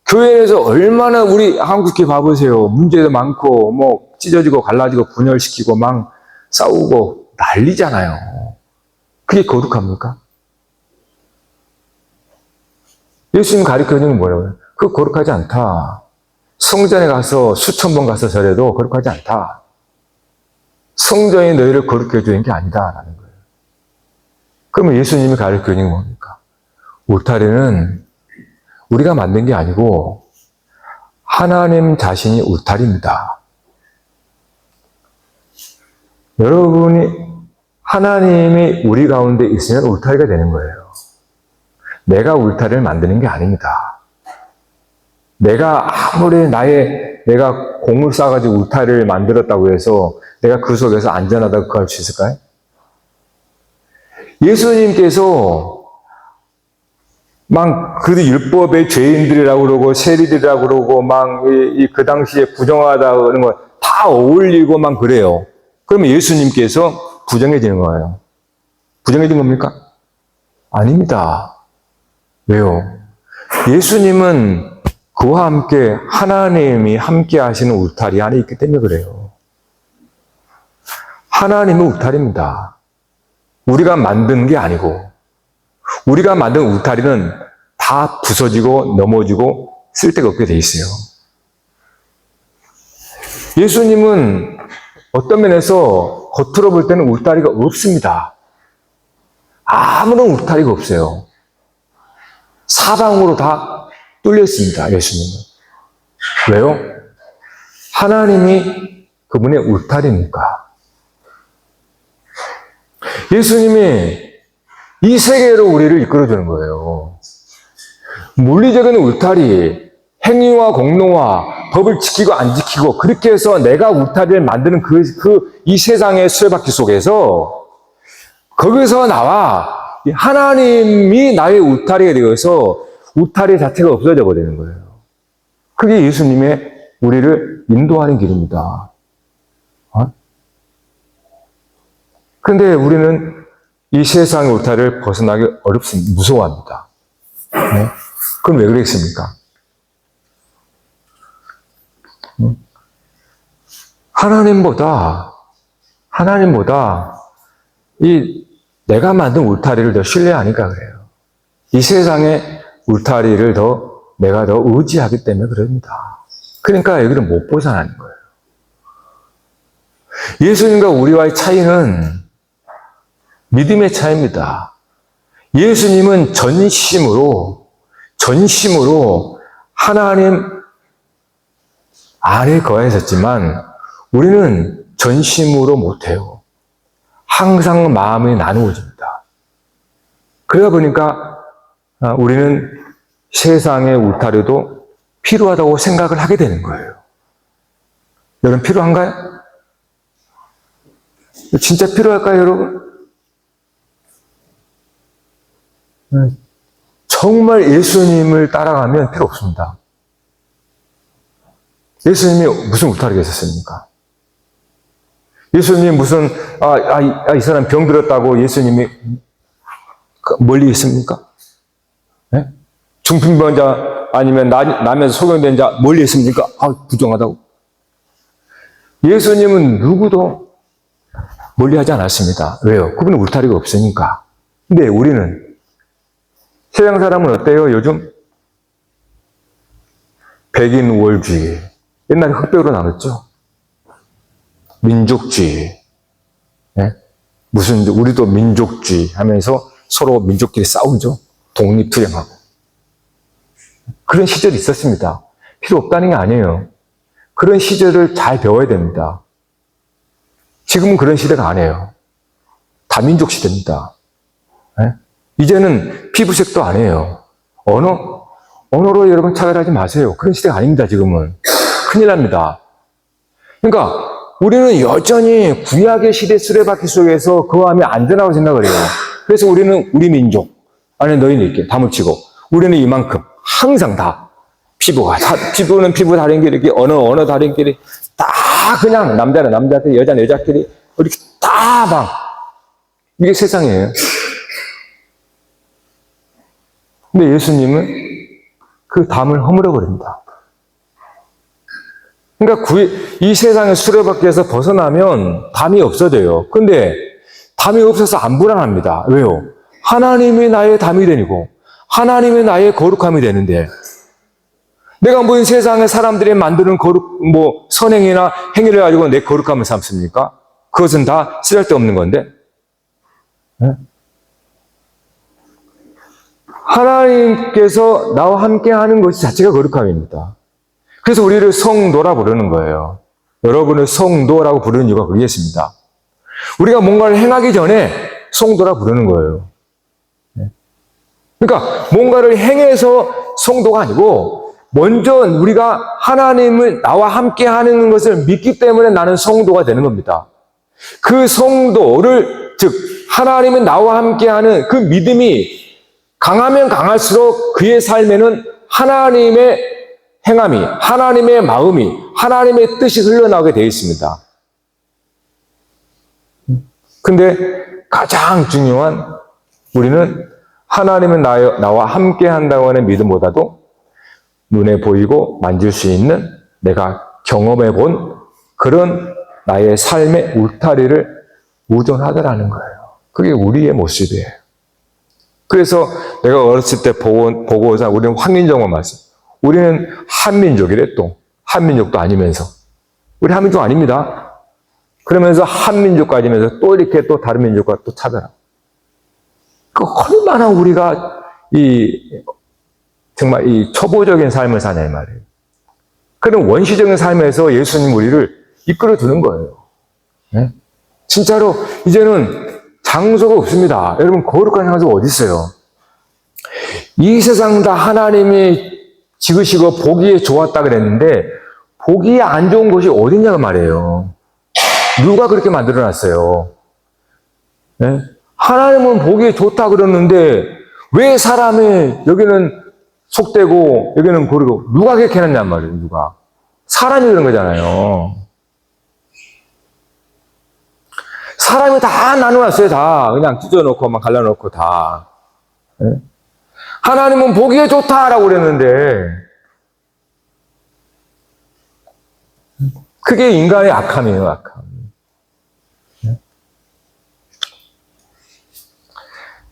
교회에서 얼마나 우리 한국교 봐보세요. 문제도 많고 찢어지고 갈라지고 분열시키고 막 싸우고 난리잖아요. 그게 거룩합니까? 예수님 가르쳐주는 건 뭐라고요? 그거 거룩하지 않다. 성전에 가서 수천 번 가서 절해도 거룩하지 않다. 성전이 너희를 거룩해 주는 게 아니다라는 거예요. 그러면 예수님이 가르쳐주는 건 뭡니까? 울타리는 우리가 만든 게 아니고 하나님 자신이 울타리입니다. 여러분이 하나님이 우리 가운데 있으면 울타리가 되는 거예요. 내가 울타리를 만드는 게 아닙니다. 내가 아무리 내가 공을 쌓아가지고 울타리를 만들었다고 해서 내가 그 속에서 안전하다고 할 수 있을까요? 예수님께서 그래도 율법의 죄인들이라고 그러고 세리들이라고 그러고 그 당시에 부정하다 그런 거 다 어울리고 그래요. 그러면 예수님께서 부정해지는 거예요. 부정해진 겁니까? 아닙니다. 왜요? 예수님은 그와 함께 하나님이 함께 하시는 울타리 안에 있기 때문에 그래요. 하나님은 울타리입니다. 우리가 만든 게 아니고 우리가 만든 울타리는 다 부서지고 넘어지고 쓸데가 없게 돼 있어요. 예수님은 어떤 면에서 겉으로 볼 때는 울타리가 없습니다. 아무런 울타리가 없어요. 사방으로 다 뚫려 있습니다. 예수님은. 왜요? 하나님이 그분의 울타리니까. 예수님이 이 세계로 우리를 이끌어주는 거예요. 물리적인 울타리, 행위와 공로와 법을 지키고 안 지키고 그렇게 해서 내가 울타리를 만드는 이 세상의 수레바퀴 속에서 거기서 나와 하나님이 나의 울타리가 되어서 울타리 자체가 없어져 버리는 거예요. 그게 예수님의 우리를 인도하는 길입니다. 그런데 우리는 이 세상의 울타리를 벗어나기 어렵습니다. 무서워합니다. 네? 그럼 왜 그랬습니까? 하나님보다 내가 만든 울타리를 더 신뢰하니까 그래요. 이 세상의 울타리를 내가 더 의지하기 때문에 그럽니다. 그러니까 여기를 못 벗어나는 거예요. 예수님과 우리와의 차이는 믿음의 차이입니다. 예수님은 전심으로 하나님 안에 거하셨지만 우리는 전심으로 못해요. 항상 마음이 나누어집니다. 그러다 보니까 우리는 세상의 울타리도 필요하다고 생각을 하게 되는 거예요. 여러분 필요한가요? 진짜 필요할까요, 여러분? 정말 예수님을 따라가면 필요 없습니다. 예수님이 무슨 울타리가 있었습니까? 예수님 무슨, 이 사람 병들었다고 예수님이 멀리 있습니까? 네? 중풍병자 아니면 나면서 소경된 자 멀리 있습니까? 부정하다고. 예수님은 누구도 멀리 하지 않았습니다. 왜요? 그분은 울타리가 없으니까. 근데 우리는, 세상 사람은 어때요, 요즘? 백인 우월주의. 옛날에 흑백으로 나눴죠. 민족주의. 네? 우리도 민족주의 하면서 서로 민족끼리 싸우죠. 독립투쟁하고. 그런 시절이 있었습니다. 필요 없다는 게 아니에요. 그런 시절을 잘 배워야 됩니다. 지금은 그런 시대가 아니에요. 다민족 시대입니다. 네? 이제는 피부색도 아니에요. 언어로 여러분 차별하지 마세요. 그런 시대가 아닙니다, 지금은. 큰일 납니다. 그러니까 우리는 여전히 구약의 시대 수레바퀴 속에서 거하면 안전하다고 생각을 해요. 그래서 우리는 우리 민족, 안에 너희는 이렇게 담을 치고, 우리는 이만큼, 항상 다, 피부는 피부 다른끼리, 언어 다른끼리, 다 그냥 남자는 남자끼리, 여자는 여자끼리, 이렇게 다 막, 이게 세상이에요. 근데 예수님은 그 담을 허물어버립니다. 그러니까 이 세상의 수레바퀴에서 벗어나면 담이 없어져요. 근데 담이 없어서 안 불안합니다. 왜요? 하나님이 나의 담이 되고 하나님이 나의 거룩함이 되는데 내가 이 세상의 사람들이 만드는 선행이나 행위를 가지고 내 거룩함을 삼습니까? 그것은 다 쓰잘데없는 건데. 네? 하나님께서 나와 함께 하는 것이 자체가 거룩함입니다. 그래서 우리를 성도라 부르는 거예요. 여러분을 성도라고 부르는 이유가 그게 있습니다. 우리가 뭔가를 행하기 전에 성도라 부르는 거예요. 그러니까 뭔가를 행해서 성도가 아니고 먼저 우리가 하나님을 나와 함께 하는 것을 믿기 때문에 나는 성도가 되는 겁니다. 그 성도를, 즉 하나님이 나와 함께 하는 그 믿음이 강하면 강할수록 그의 삶에는 하나님의 행함이, 하나님의 마음이, 하나님의 뜻이 흘러나오게 되어 있습니다. 근데 가장 중요한 우리는 하나님은 나와 함께 한다고 하는 믿음보다도 눈에 보이고 만질 수 있는 내가 경험해 본 그런 나의 삶의 울타리를 우존하더라는 거예요. 그게 우리의 모습이에요. 그래서 내가 어렸을 때 보고서 우리는 황민정어 말씀. 우리는 한민족이래 또. 한민족도 아니면서. 우리 한민족 아닙니다. 그러면서 한민족과 아니면서 또 이렇게 또 다른 민족과 또 차별하고. 얼마나 우리가 정말 이 초보적인 삶을 사냐 이 말이에요. 그런 원시적인 삶에서 예수님 우리를 이끌어 두는 거예요. 네? 진짜로 이제는 장소가 없습니다. 여러분 거룩한 장소가 어디 있어요? 이 세상 다 하나님이 지으시고 보기에 좋았다 그랬는데 보기에 안 좋은 곳이 어딨냐고 말이에요. 누가 그렇게 만들어놨어요? 네? 하나님은 보기에 좋다 그러는데 왜 사람이 여기는 속되고 여기는 고르고 누가 그렇게 해놨냔 말이에요. 누가? 사람이 그런 거잖아요. 사람이 다 나눠놨어요. 다 그냥 찢어놓고 막 갈라놓고 다. 네? 하나님은 보기에 좋다라고 그랬는데 그게 인간의 악함이에요. 악함.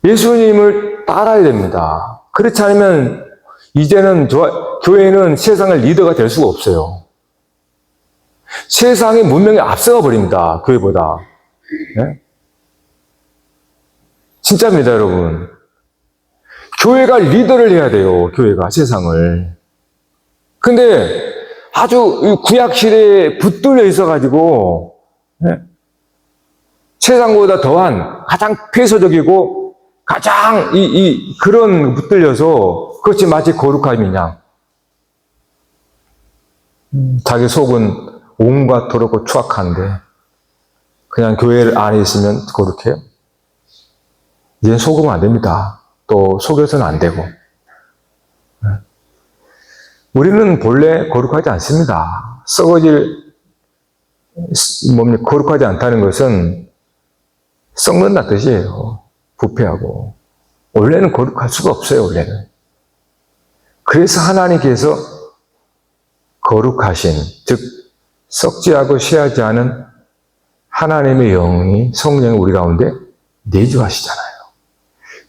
예수님을 따라야 됩니다. 그렇지 않으면 이제는 교회는 세상의 리더가 될 수가 없어요. 세상의 문명이 앞서가 버립니다. 교회보다. 네? 진짜입니다, 여러분. 교회가 리더를 해야 돼요. 교회가 세상을. 근데 아주 구약 시대에 붙들려 있어가지고 네? 세상보다 더한 가장 폐쇄적이고 가장 그런 붙들려서 그것이 마치 거룩함이냐. 자기 속은 온갖 더럽고 추악한데 그냥 교회 안에 있으면 거룩해요? 이제 속으면 안 됩니다. 또 속여서는 안 되고. 우리는 본래 거룩하지 않습니다. 썩어질 거룩하지 않다는 것은 썩는다는 뜻이에요. 부패하고. 원래는 거룩할 수가 없어요, 원래는. 그래서 하나님께서 거룩하신, 즉, 썩지 않고 쇠하지 않은 하나님의 영이, 성령이 우리 가운데 내주하시잖아요.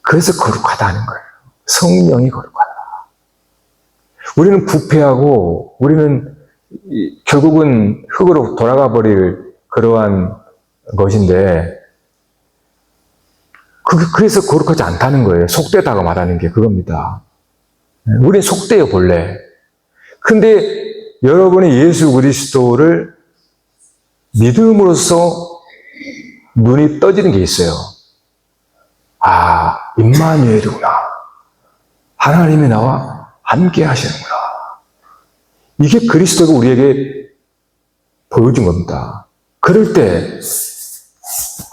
그래서 거룩하다는 거예요. 성령이 거룩하다. 우리는 부패하고, 우리는 결국은 흙으로 돌아가 버릴 그러한 것인데, 그래서 거룩하지 않다는 거예요. 속되다고 말하는 게 그겁니다. 우린 속돼요, 본래. 근데 여러분이 예수 그리스도를 믿음으로써 눈이 떠지는 게 있어요. 아, 임마누엘이구나. 하나님이 나와 함께 하시는구나. 이게 그리스도가 우리에게 보여준 겁니다. 그럴 때,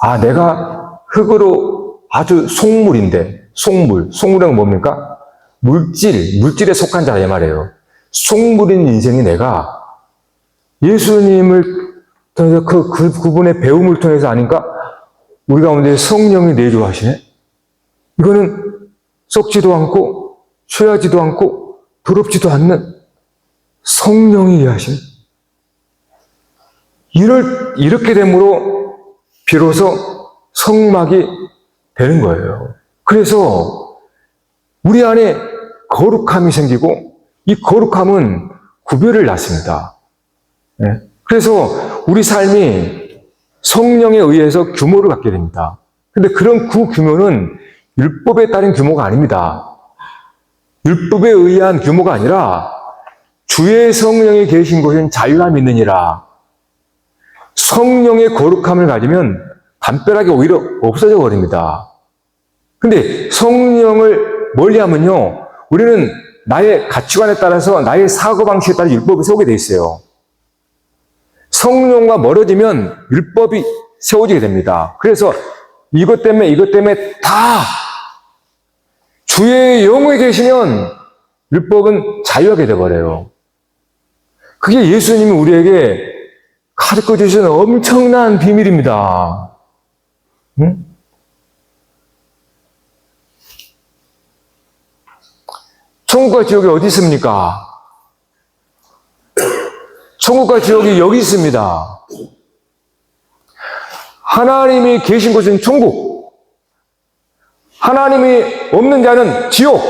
아, 내가 흙으로 아주 속물인데, 속물은 뭡니까? 물질에 속한 자라, 이 말이에요. 속물인 인생이 내가 예수님을 통해서 그분의 배움을 통해서 아닌가? 우리 가운데 성령이 내주하시네? 이거는 썩지도 않고, 쇠하지도 않고, 더럽지도 않는 성령이 일하시네? 이렇게 됨으로 비로소 성막이 되는 거예요. 그래서 우리 안에 거룩함이 생기고 이 거룩함은 구별을 낳습니다. 그래서 우리 삶이 성령에 의해서 규모를 갖게 됩니다. 근데 그런 그 규모는 율법에 따른 규모가 아닙니다. 율법에 의한 규모가 아니라 주의 성령이 계신 곳엔 자유함이 있느니라. 성령의 거룩함을 가지면 담벼락이 오히려 없어져 버립니다. 근데 성령을 멀리하면요, 우리는 나의 가치관에 따라서 나의 사고방식에 따라 율법이 세우게 돼 있어요. 성령과 멀어지면 율법이 세워지게 됩니다. 그래서 이것 때문에 다 주의 영에 계시면 율법은 자유하게 돼버려요. 그게 예수님이 우리에게 가르쳐 주신 엄청난 비밀입니다. 응? 천국과 지옥이 어디 있습니까? 천국과 지옥이 여기 있습니다. 하나님이 계신 곳은 천국. 하나님이 없는 자는 지옥.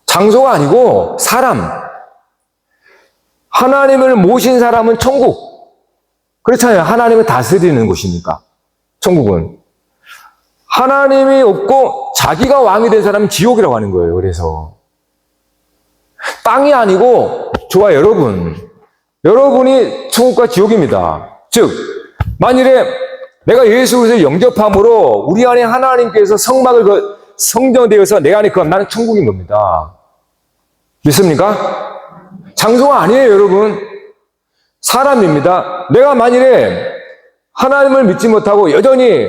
장소가 아니고 사람. 하나님을 모신 사람은 천국. 그렇잖아요. 하나님을 다스리는 곳이니까. 천국은. 하나님이 없고 자기가 왕이 된 사람은 지옥이라고 하는 거예요. 그래서. 땅이 아니고 저와 여러분이 천국과 지옥입니다. 즉, 만일에 내가 예수 그리스도를 영접함으로 우리 안에 하나님께서 성막을 성정되어서 내 안에 거하면 나는 천국인 겁니다. 믿습니까? 장소가 아니에요, 여러분. 사람입니다. 내가 만일에 하나님을 믿지 못하고 여전히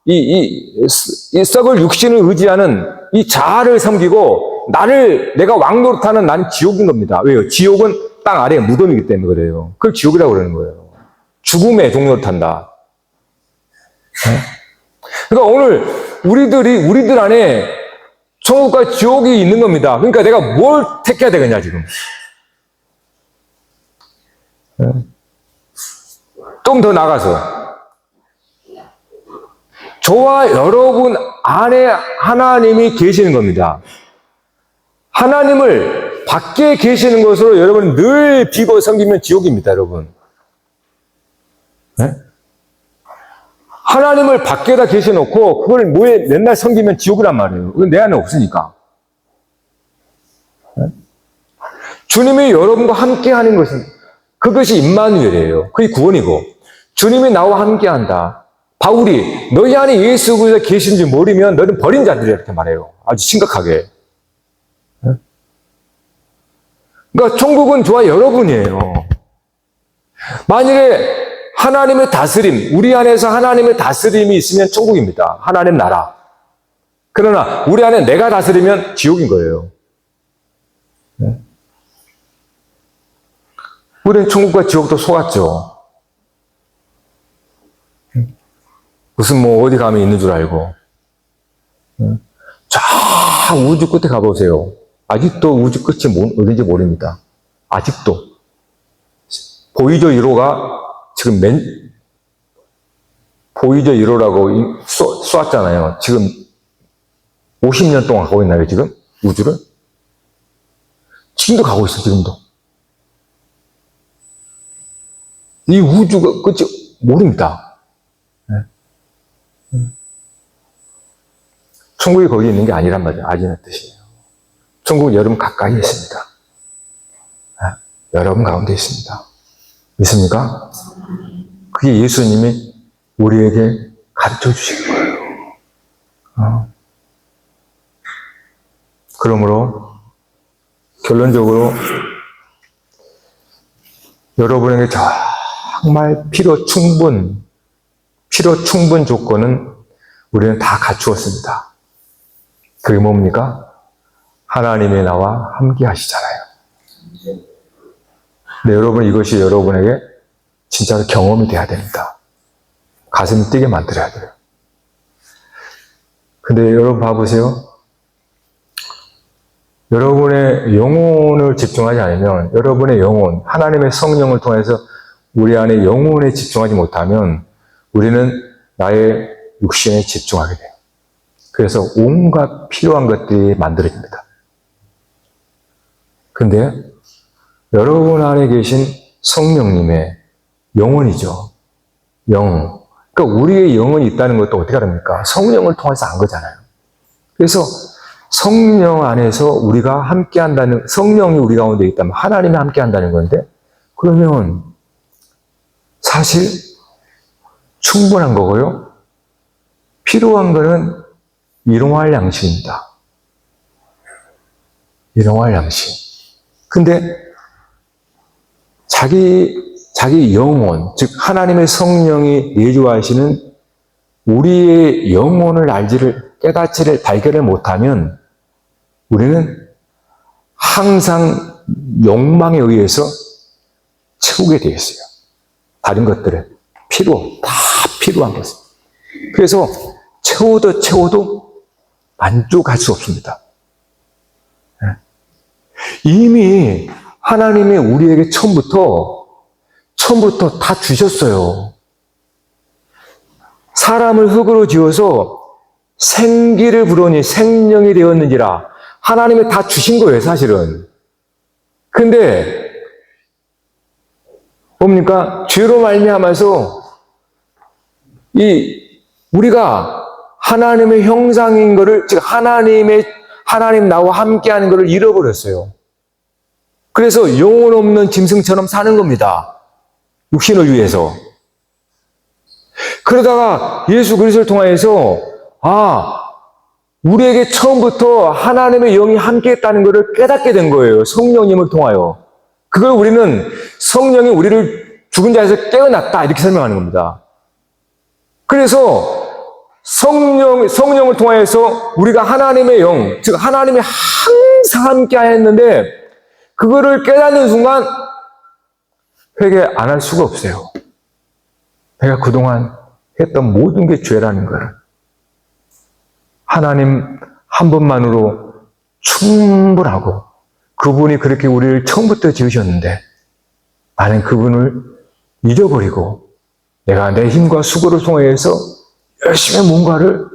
이 썩을 육신을 의지하는 이 자아를 섬기고 내가 왕노릇하는 나는 지옥인 겁니다. 왜요? 지옥은 땅 아래에 무덤이기 때문에 그래요. 그걸 지옥이라고 그러는 거예요. 죽음의 종노릇한다. 그러니까 오늘 우리들 안에 천국과 지옥이 있는 겁니다. 그러니까 내가 뭘 택해야 되겠냐, 지금. 좀 더 나가서. 저와 여러분 안에 하나님이 계시는 겁니다. 하나님을 밖에 계시는 것으로 여러분 늘 비고 섬기면 지옥입니다, 여러분. 네? 하나님을 밖에다 계셔놓고 그걸 맨날 섬기면 지옥이란 말이에요. 그건 내 안에 없으니까. 네? 주님이 여러분과 함께 하는 것은 그것이 임마누엘이에요. 그게 구원이고 주님이 나와 함께 한다. 바울이 너희 안에 예수 그리스도 계신지 모르면 너는 버린 자들이야 이렇게 말해요. 아주 심각하게. 네? 그러니까 천국은 저와 여러분이에요. 만일에 하나님의 다스림, 우리 안에서 하나님의 다스림이 있으면 천국입니다. 하나님 나라. 그러나 우리 안에 내가 다스리면 지옥인 거예요. 네? 우리는 천국과 지옥도 속았죠. 무슨 뭐 어디 가면 있는 줄 알고. 저 우주 끝에 가보세요. 아직도 우주 끝이 어딘지 모릅니다. 아직도. 보이저 1호가 지금 보이저 1호라고 쏘았잖아요. 지금 50년 동안 가고 있나요, 지금? 우주를? 지금도 가고 있어, 지금도. 이 우주가 끝이 모릅니다. 천국이 거기 있는 게 아니란 말이에요. 아니란 뜻이에요. 천국은 여러분 가까이 있습니다. 여러분 가운데 있습니다. 믿습니까? 그게 예수님이 우리에게 가르쳐 주신 거예요. 그러므로 결론적으로 여러분에게 정말 필요 충분 조건은 우리는 다 갖추었습니다. 그게 뭡니까? 하나님의 나와 함께 하시잖아요. 근데 여러분, 이것이 여러분에게 진짜로 경험이 돼야 됩니다. 가슴이 뛰게 만들어야 돼요. 근데 여러분 봐보세요. 여러분의 영혼을 집중하지 않으면, 여러분의 영혼, 하나님의 성령을 통해서 우리 안에 영혼에 집중하지 못하면 우리는 나의 육신에 집중하게 돼요. 그래서 온갖 필요한 것들이 만들어집니다. 근데 여러분 안에 계신 성령님의 영혼이죠. 영. 그러니까 우리의 영혼이 있다는 것도 어떻게 합니까? 성령을 통해서 안 거잖아요. 그래서 성령 안에서 우리가 함께 한다는, 성령이 우리 가운데 있다면 하나님이 함께 한다는 건데, 그러면 사실 충분한 거고요. 필요한 거는 일용할 양식입니다. 일용할 양식. 근데 자기 영혼, 즉 하나님의 성령이 내주하시는 우리의 영혼을 깨닫지를 발견을 못하면 우리는 항상 욕망에 의해서 채우게 되어 있어요. 다른 것들을 다 필요한 것을. 그래서 채워도 만족할 수 없습니다. 이미 하나님이 우리에게 처음부터 다 주셨어요. 사람을 흙으로 지어서 생기를 부르니 생명이 되었는지라. 하나님이 다 주신 거예요, 사실은. 근데 뭡니까? 죄로 말미암아서 우리가 하나님의 형상인 거를, 즉 하나님 나와 함께하는 거를 잃어버렸어요. 그래서 영혼 없는 짐승처럼 사는 겁니다. 육신을 위해서. 그러다가 예수 그리스도를 통하여서 우리에게 처음부터 하나님의 영이 함께했다는 것을 깨닫게 된 거예요. 성령님을 통하여. 그걸 우리는 성령이 우리를 죽은 자에서 깨어났다 이렇게 설명하는 겁니다. 그래서 성령을 통하여서 우리가 하나님의 영, 즉 하나님이 항상 함께 하였는데 그거를 깨닫는 순간 회개 안 할 수가 없어요. 내가 그동안 했던 모든 게 죄라는 걸. 하나님 한 분만으로 충분하고 그분이 그렇게 우리를 처음부터 지으셨는데 나는 그분을 잊어버리고 내가 내 힘과 수고를 통해서 열심히 뭔가를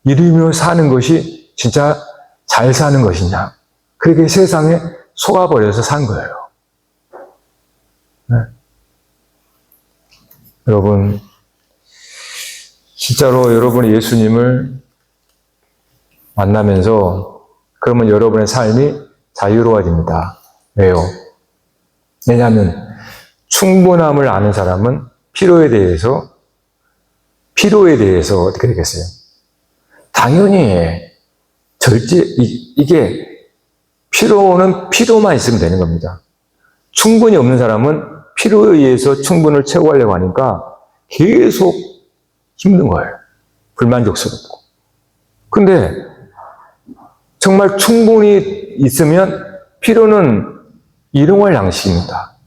이루며 사는 것이 진짜 잘 사는 것이냐. 그렇게 세상에 속아버려서 산 거예요. 네. 여러분, 진짜로 여러분이 예수님을 만나면서 그러면 여러분의 삶이 자유로워집니다. 왜요? 왜냐하면 충분함을 아는 사람은 필요에 대해서 어떻게 되겠어요? 당연히 이게 필요는 필요만 있으면 되는 겁니다. 충분이 없는 사람은 필요에 의해서 충분을 채워가려고 하니까 계속 힘든 거예요. 불만족스럽고. 근데 정말 충분히 있으면 필요는 일용할 양식입니다.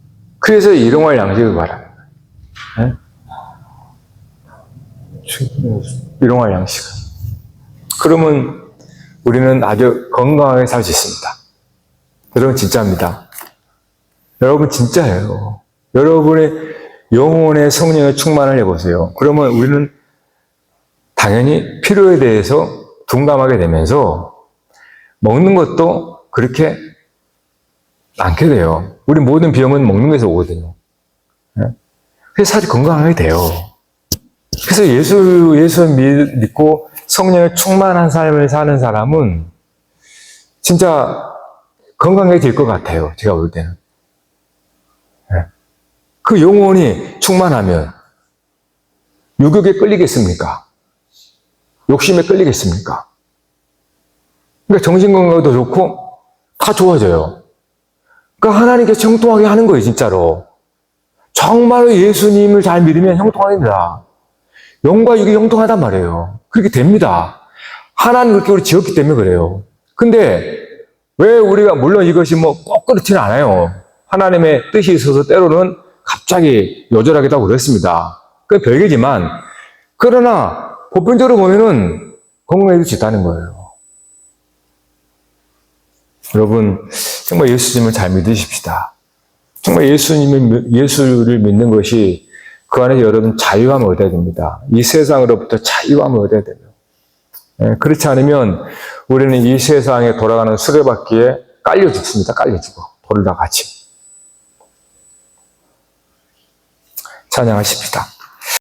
그래서 일용할 양식을 바랍니다. 네? 일용할 양식을. 그러면 우리는 아주 건강하게 살 수 있습니다. 여러분 진짜입니다. 여러분 진짜예요. 여러분의 영혼의 성령의 충만을 해보세요. 그러면 우리는 당연히 필요에 대해서 둔감하게 되면서 먹는 것도 그렇게 않게 돼요. 우리 모든 비염은 먹는 것에서 오거든요. 그래서 사실 건강하게 돼요. 그래서 예수 믿고 성령의 충만한 삶을 사는 사람은 진짜 건강해질 것 같아요. 제가 볼 때는. 그 영혼이 충만하면 유혹에 끌리겠습니까? 욕심에 끌리겠습니까? 그러니까 정신건강도 좋고 다 좋아져요. 그러니까 하나님께서 형통하게 하는 거예요, 진짜로. 정말로 예수님을 잘 믿으면 형통합니다. 영과 육이 형통하단 말이에요. 그렇게 됩니다. 하나님 그렇게 우리 지었기 때문에 그래요. 근데 왜 우리가, 물론 이것이 꼭 그렇지는 않아요. 하나님의 뜻이 있어서 때로는 갑자기 요절하기도 하고 그렇습니다. 그게 별개지만, 그러나 보편적으로 보면은 건강해질 수 있다는 거예요. 여러분, 정말 예수님을 잘 믿으십시다. 정말 예수를 믿는 것이 그 안에서 여러분 자유함을 얻어야 됩니다. 이 세상으로부터 자유함을 얻어야 돼요. 그렇지 않으면 우리는 이 세상에 돌아가는 수레바퀴에 깔려 죽습니다. 깔려 죽어. 돌다 같이. 찬양하십시다.